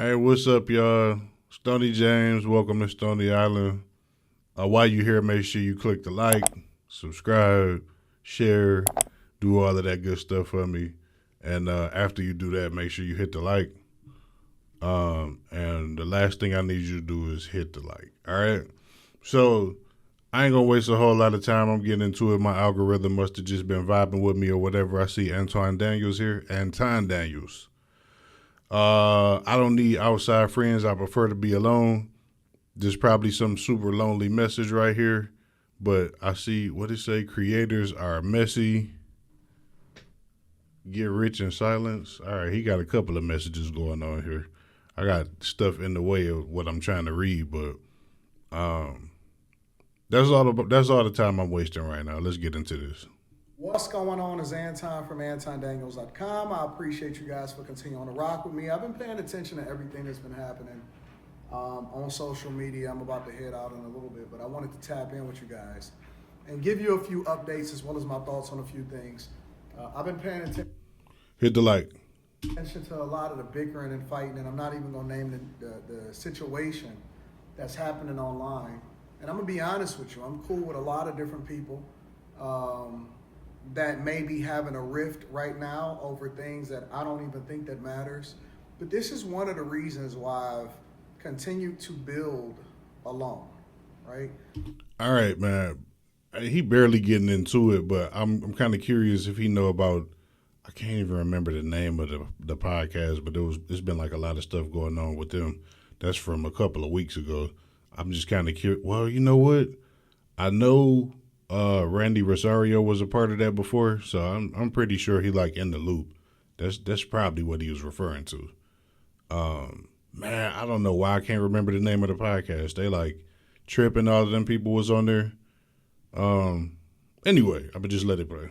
Hey, what's up, y'all? Stony James, welcome to Stony Island. While you here, make sure you click the like, subscribe, share, do all of that good stuff for me. And after you do that, make sure you hit the like. And the last thing I need you to do is hit the like. All right. So I ain't gonna waste a whole lot of time. I'm getting into it. My algorithm must have just been vibing with me or whatever. I see Anton Daniels here. Anton Daniels. I don't need outside friends. I prefer to be alone. There's probably some super lonely message right here, but I see what it say. Creators are messy. Get rich in silence. All right, he got a couple of messages going on here. I got stuff in the way of what I'm trying to read, but um, that's all the time I'm wasting right now. Let's get into this. What's going on is Anton from AntonDaniels.com. I appreciate you guys for continuing to rock with me. I've been paying attention to everything that's been happening on social media. I'm about to head out in a little bit, but I wanted to tap in with you guys and give you a few updates as well as my thoughts on a few things. I've been paying Hit the like. attention to a lot of the bickering and fighting, and I'm not even going to name the situation that's happening online. And I'm going to be honest with you, I'm cool with a lot of different people. That may be having a rift right now over things that I don't even think that matters. But this is one of the reasons why I've continued to build alone, right? All right, man. He barely getting into it, but I'm kind of curious if he know about. I can't even remember the name of the podcast, but it's been like a lot of stuff going on with them. That's from a couple of weeks ago. I'm just kind of curious. Well, you know what? I know Randy Rosario was a part of that before, so I'm pretty sure he like in the loop. That's probably what he was referring to. Man, I don't know why I can't remember the name of the podcast. They like tripping. All of them people was on there. Anyway, I'm gonna just let it play.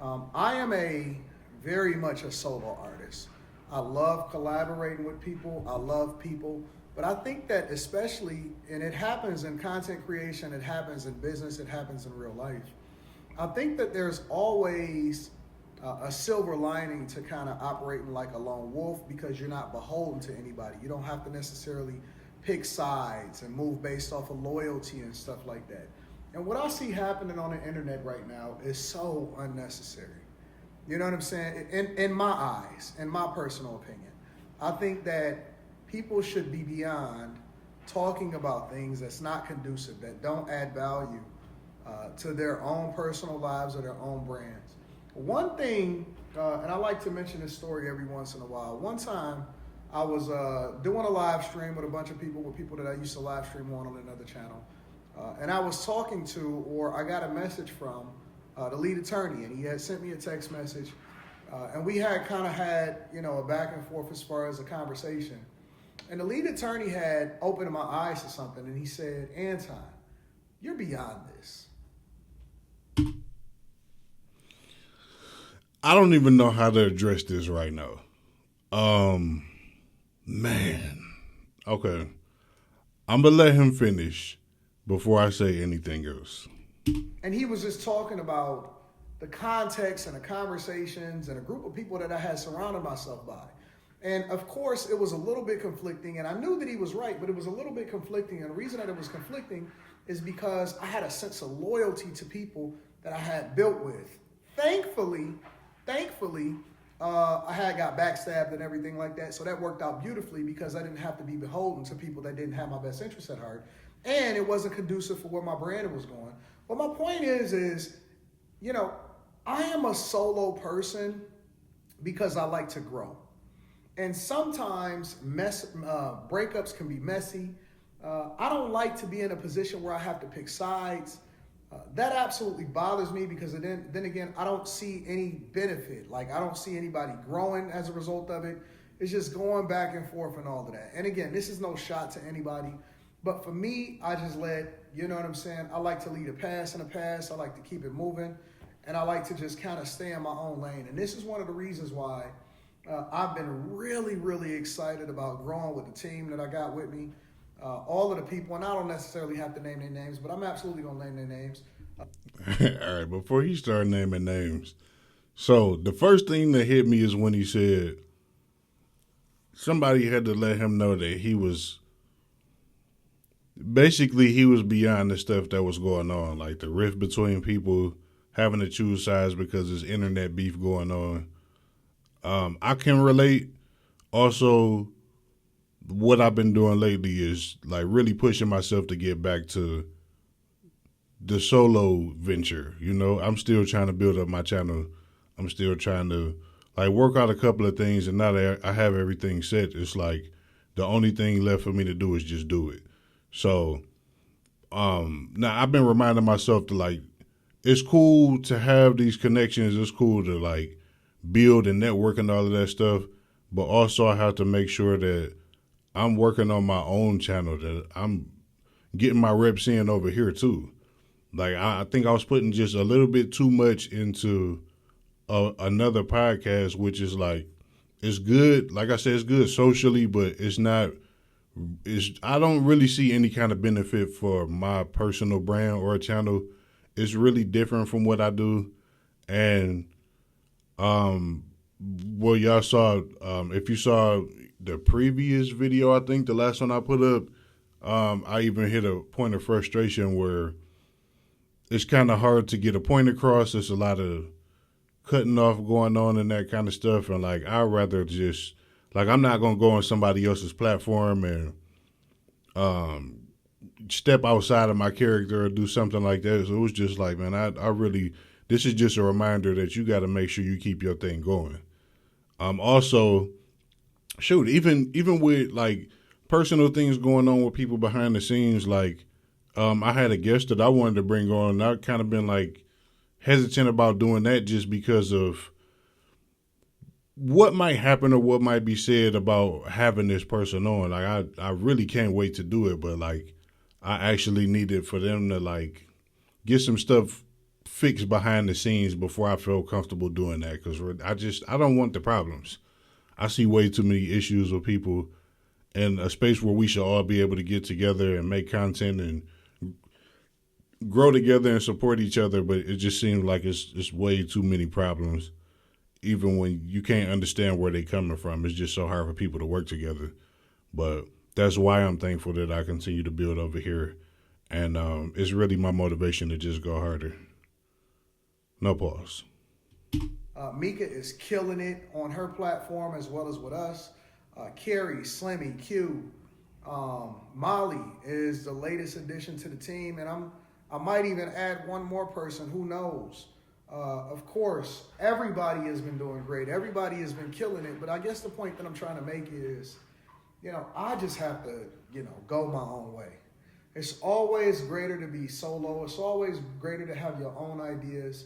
I am a very much a solo artist. I love collaborating with people. I love people. But I think that especially, and it happens in content creation, it happens in business, it happens in real life. I think that there's always a silver lining to kind of operating like a lone wolf because you're not beholden to anybody. You don't have to necessarily pick sides and move based off of loyalty and stuff like that. And what I see happening on the internet right now is so unnecessary. You know what I'm saying? In my eyes, in my personal opinion, I think that people should be beyond talking about things that's not conducive, that don't add value to their own personal lives or their own brands. One thing, and I like to mention this story every once in a while. One time, I was doing a live stream with a bunch of people, with people that I used to live stream on another channel. And I was talking to, or I got a message from the lead attorney, and he had sent me a text message. And we had kind of had, a back and forth as far as a conversation. And the lead attorney had opened my eyes to something, and he said, Anton, you're beyond this. I don't even know how to address this right now. Man. Okay. I'm gonna let him finish before I say anything else. And he was just talking about the context and the conversations and a group of people that I had surrounded myself by. And of course, it was a little bit conflicting, and I knew that he was right, but it was a little bit conflicting. And the reason that it was conflicting is because I had a sense of loyalty to people that I had built with. Thankfully, I had got backstabbed and everything like that, so that worked out beautifully because I didn't have to be beholden to people that didn't have my best interests at heart, and it wasn't conducive for where my brand was going. But my point is, I am a solo person because I like to grow. And sometimes breakups can be messy. I don't like to be in a position where I have to pick sides. That absolutely bothers me because then again, I don't see any benefit. Like, I don't see anybody growing as a result of it. It's just going back and forth and all of that. And again, this is no shot to anybody. But for me, I just you know what I'm saying? I like to lead a pass in the past. I like to keep it moving. And I like to just kind of stay in my own lane. And this is one of the reasons why I've been really, really excited about growing with the team that I got with me. All of the people, and I don't necessarily have to name their names, but I'm absolutely going to name their names. All right, before he started naming names. So the first thing that hit me is when he said, somebody had to let him know that he was beyond the stuff that was going on, like the rift between people having to choose sides because there's internet beef going on. I can relate. Also, what I've been doing lately is like really pushing myself to get back to the solo venture. You know, I'm still trying to build up my channel. I'm still trying to like work out a couple of things, and now that I have everything set, it's like the only thing left for me to do is just do it. So now I've been reminding myself to like it's cool to have these connections. It's cool to like build and network and all of that stuff, but also I have to make sure that I'm working on my own channel, that I'm getting my reps in over here too. Like I think I was putting just a little bit too much into another podcast, which is like it's good. Like I said, it's good socially, but it's not. It's I don't really see any kind of benefit for my personal brand or a channel. It's really different from what I do, and well, y'all saw if you saw the previous video, I think the last one I put up, I even hit a point of frustration where it's kind of hard to get a point across. There's a lot of cutting off going on and that kind of stuff. And like, I'd rather just, like, I'm not going to go on somebody else's platform and step outside of my character or do something like that. So it was just like, man, I really, this is just a reminder that you got to make sure you keep your thing going. Also, shoot, even with like personal things going on with people behind the scenes, like, I had a guest that I wanted to bring on, and I've kind of been like hesitant about doing that just because of what might happen or what might be said about having this person on. Like I really can't wait to do it, but like I actually needed for them to like get some stuff fixed behind the scenes before I feel comfortable doing that, because I don't want the problems. I see way too many issues with people in a space where we should all be able to get together and make content and grow together and support each other, but it just seems like it's way too many problems. Even when you can't understand where they're coming from, it's just so hard for people to work together. But that's why I'm thankful that I continue to build over here, and it's really my motivation to just go harder. No pause. Mika is killing it on her platform as well as with us. Carrie, Slimmy, Q, Molly is the latest addition to the team, and I might even add one more person. Who knows? Of course, everybody has been doing great. Everybody has been killing it. But I guess the point that I'm trying to make is, I just have to, go my own way. It's always greater to be solo. It's always greater to have your own ideas.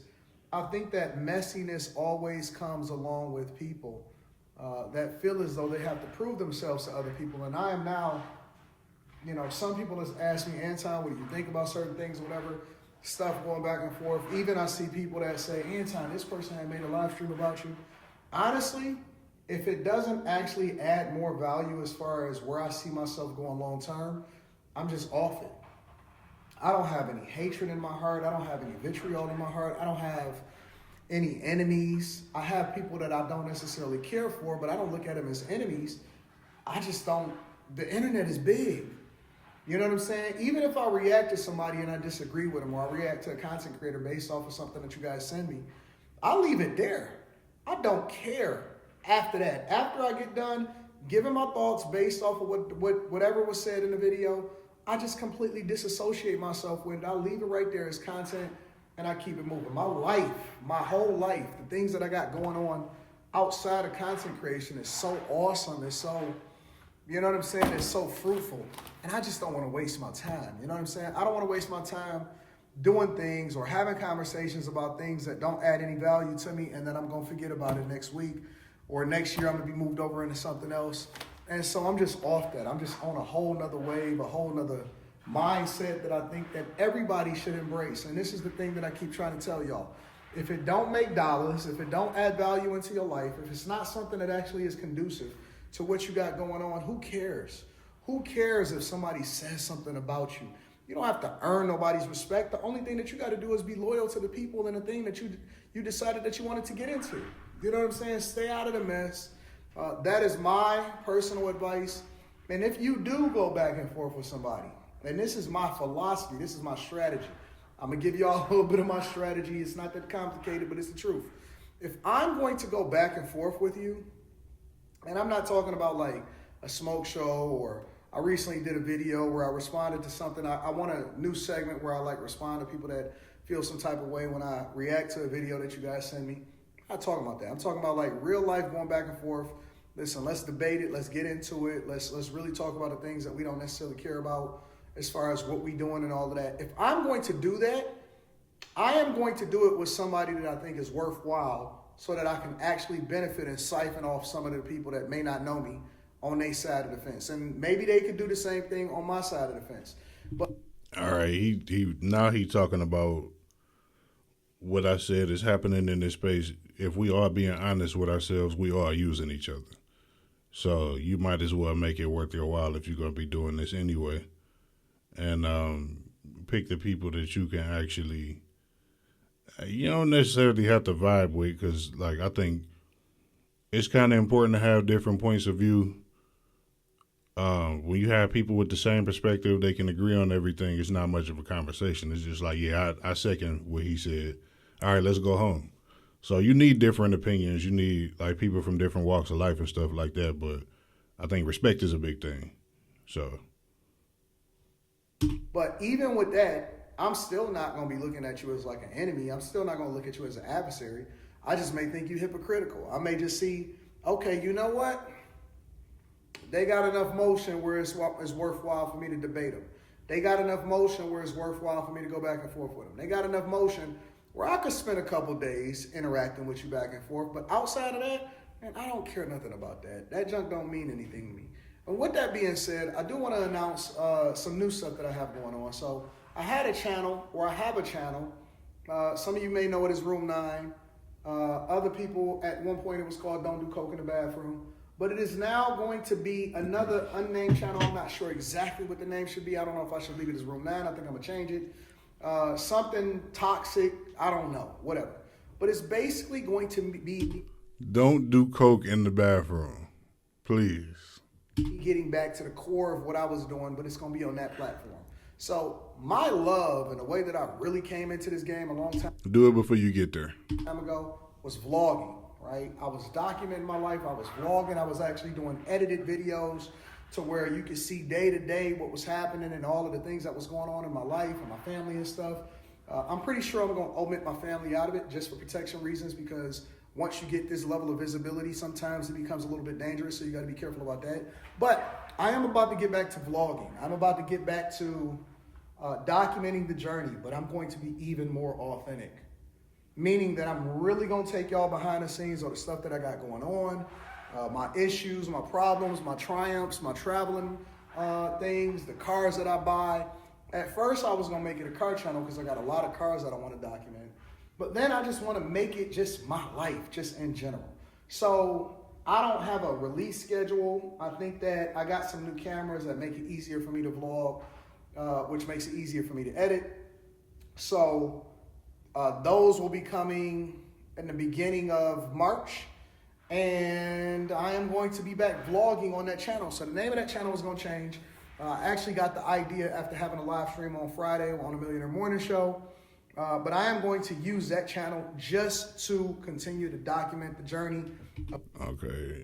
I think that messiness always comes along with people that feel as though they have to prove themselves to other people. And I am now, some people have asked me, Anton, what do you think about certain things or whatever, stuff going back and forth. Even I see people that say, Anton, this person had made a live stream about you. Honestly, if it doesn't actually add more value as far as where I see myself going long term, I'm just off it. I don't have any hatred in my heart. I don't have any vitriol in my heart. I don't have any enemies. I have people that I don't necessarily care for, but I don't look at them as enemies. I just don't. The internet is big. You know what I'm saying? Even if I react to somebody and I disagree with them, or I react to a content creator based off of something that you guys send me, I'll leave it there. I don't care after that. After I get done giving my thoughts based off of whatever was said in the video, I just completely disassociate myself with it. I leave it right there as content, and I keep it moving. My life, my whole life, the things that I got going on outside of content creation is so awesome. It's so, you know what I'm saying? It's so fruitful. And I just don't want to waste my time. You know what I'm saying? I don't want to waste my time doing things or having conversations about things that don't add any value to me, and then I'm going to forget about it next week, or next year I'm going to be moved over into something else. And so I'm just off that. I'm just on a whole nother wave, a whole nother mindset that I think that everybody should embrace. And this is the thing that I keep trying to tell y'all. If it don't make dollars, if it don't add value into your life, if it's not something that actually is conducive to what you got going on, who cares? Who cares if somebody says something about you? You don't have to earn nobody's respect. The only thing that you got to do is be loyal to the people and the thing that you decided that you wanted to get into. You know what I'm saying? Stay out of the mess. That is my personal advice. And if you do go back and forth with somebody, and this is my philosophy, this is my strategy. I'm gonna give y'all a little bit of my strategy. It's not that complicated, but it's the truth. If I'm going to go back and forth with you, and I'm not talking about like a smoke show, or I recently did a video where I responded to something. I want a new segment where I like respond to people that feel some type of way when I react to a video that you guys send me. I'm not talking about that. I'm talking about like real life going back and forth. Listen, let's debate it. Let's get into it. Let's really talk about the things that we don't necessarily care about as far as what we doing and all of that. If I'm going to do that, I am going to do it with somebody that I think is worthwhile, so that I can actually benefit and siphon off some of the people that may not know me on their side of the fence. And maybe they could do the same thing on my side of the fence. But All right, he talking about what I said is happening in this space. If we are being honest with ourselves, we are using each other. So you might as well make it worth your while if you're gonna be doing this anyway, and pick the people that you can actually. You don't necessarily have to vibe with, because like I think it's kind of important to have different points of view. When you have people with the same perspective, they can agree on everything. It's not much of a conversation. It's just like, yeah, I second what he said. All right, let's go home. So you need different opinions. You need like people from different walks of life and stuff like that. But I think respect is a big thing. So, but even with that, I'm still not going to be looking at you as like an enemy. I'm still not going to look at you as an adversary. I just may think you hypocritical. I may just see, okay, you know what? They got enough motion where it's worthwhile for me to debate them. They got enough motion where it's worthwhile for me to go back and forth with them. They got enough motion where I could spend a couple days interacting with you back and forth. But outside of that, man, I don't care nothing about that. That junk don't mean anything to me. And with that being said, I do want to announce some new stuff that I have going on. So I had a channel, or I have a channel. Some of you may know it as Room 9. Other people, at one point it was called Don't Do Coke in the Bathroom. But it is now going to be another unnamed channel. I'm not sure exactly what the name should be. I don't know if I should leave it as Room 9. I think I'm going to change it. Something toxic. I don't know. Whatever. But it's basically going to be don't do coke in the bathroom, please. Getting back to the core of what I was doing, but it's going to be on that platform. So my love and the way that I really came into this game a long time Do it before you get there. ago was vlogging. Right? I was documenting my life. I was vlogging. I was actually doing edited videos to where you could see day to day what was happening and all of the things that was going on in my life and my family and stuff. I'm pretty sure I'm going to omit my family out of it just for protection reasons, because once you get this level of visibility, sometimes it becomes a little bit dangerous. So you got to be careful about that. But I am about to get back to vlogging. I'm about to get back to documenting the journey, but I'm going to be even more authentic. Meaning that I'm really going to take y'all behind the scenes of the stuff that I got going on, my issues, my problems, my triumphs, my traveling things, the cars that I buy. At first, I was going to make it a car channel because I got a lot of cars that I want to document. But then I just want to make it just my life, just in general. So I don't have a release schedule. I think that I got some new cameras that make it easier for me to vlog, which makes it easier for me to edit. So those will be coming in the beginning of March, and I am going to be back vlogging on that channel. So the name of that channel is going to change. I actually got the idea after having a live stream on Friday on the Millionaire Morning Show, but I am going to use that channel just to continue to document the journey. Okay,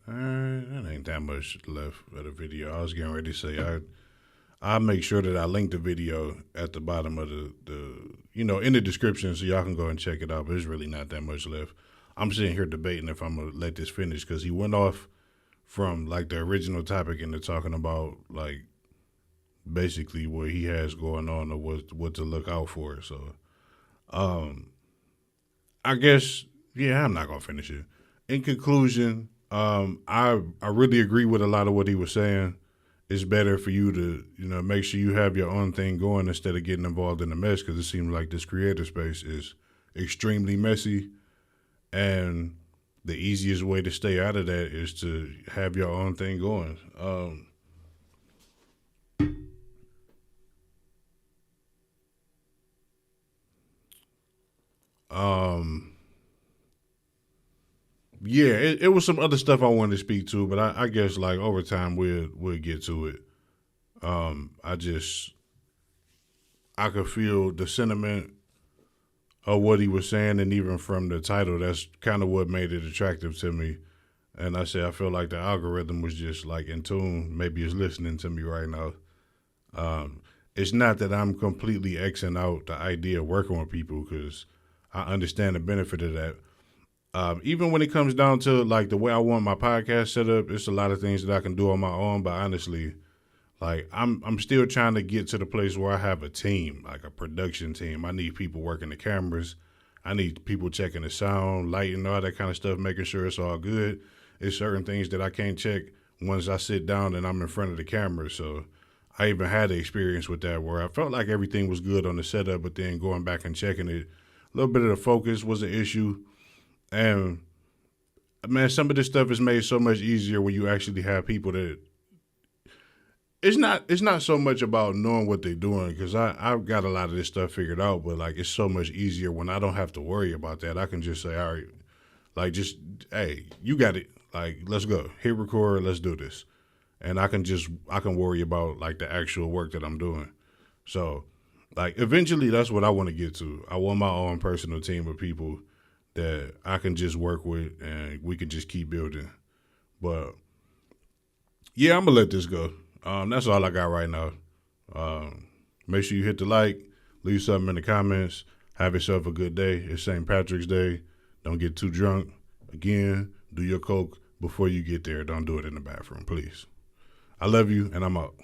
that ain't that much left of the video. I was getting ready to say I'll make sure that I link the video at the bottom of the in the description, so y'all can go and check it out. But there's really not that much left. I'm sitting here debating if I'm gonna let this finish, because he went off from like the original topic into talking about like basically what he has going on or what to look out for. So I guess I'm not gonna finish it. In conclusion, I really agree with a lot of what he was saying. It's better for you to, make sure you have your own thing going instead of getting involved in the mess, because it seems like this creator space is extremely messy, and the easiest way to stay out of that is to have your own thing going. yeah, it was some other stuff I wanted to speak to, but I guess like over time we'll get to it. I just I could feel the sentiment of what he was saying, and even from the title, that's kind of what made it attractive to me. And I said I feel like the algorithm was just like in tune. Maybe it's listening to me right now. Um, it's not that I'm completely Xing out the idea of working with people because I understand the benefit of that. Even when it comes down to like the way I want my podcast set up, it's a lot of things that I can do on my own. But honestly, like I'm still trying to get to the place where I have a team, like a production team. I need people working the cameras. I need people checking the sound, lighting, all that kind of stuff, making sure it's all good. It's certain things that I can't check once I sit down and I'm in front of the camera. So I even had the experience with that where I felt like everything was good on the setup, but then going back and checking it, a little bit of the focus was an issue. And man, some of this stuff is made so much easier when you actually have people that it's not so much about knowing what they're doing because I've got a lot of this stuff figured out, but like it's so much easier when I don't have to worry about that. I can just say, all right, like just hey, you got it. Like let's go, hit record, let's do this, and I can worry about like the actual work that I'm doing. So like eventually, that's what I want to get to. I want my own personal team of people that I can just work with, and we can just keep building. But yeah, I'm gonna let this go. That's all I got right now. Make sure you hit the like, leave something in the comments. Have yourself a good day. It's St. Patrick's Day. Don't get too drunk. Again, do your coke before you get there. Don't do it in the bathroom, please. I love you, and I'm out.